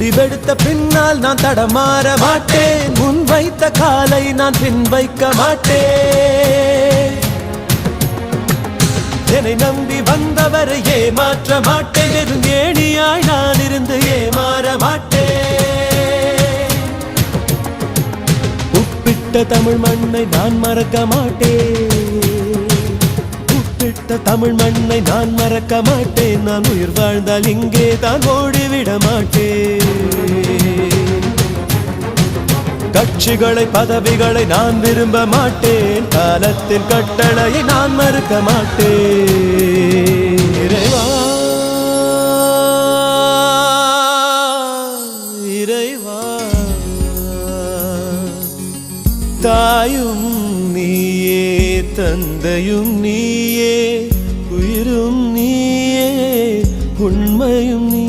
முடிவெடுத்த பின்னால் நான் தடமாற மாட்டேன். முன் வைத்த காலை நான் பின் வைக்க மாட்டேன். என்னை நம்பி வந்தவரை ஏமாற்ற மாட்டேன். வெறும் ஏணியாய் நான் இருந்து ஏமாற மாட்டேன். உப்பிட்ட தமிழ் மண்ணை நான் மறக்க மாட்டேன். உப்பிட்ட தமிழ் மண்ணை நான் மறக்க மாட்டேன். நான் உயிர் வாழ்ந்தால் இங்கே தான் ஓடிவிட மாட்டேன். கட்சிகளை பதவிகளை நான் விரும்ப மாட்டேன். காலத்தின் கட்டளையை நான் மறுக்க மாட்டேன். இறைவா இறைவா தாயும் நீயே தந்தையும் நீயே உயிரும் நீயே உண்மையும் நீ.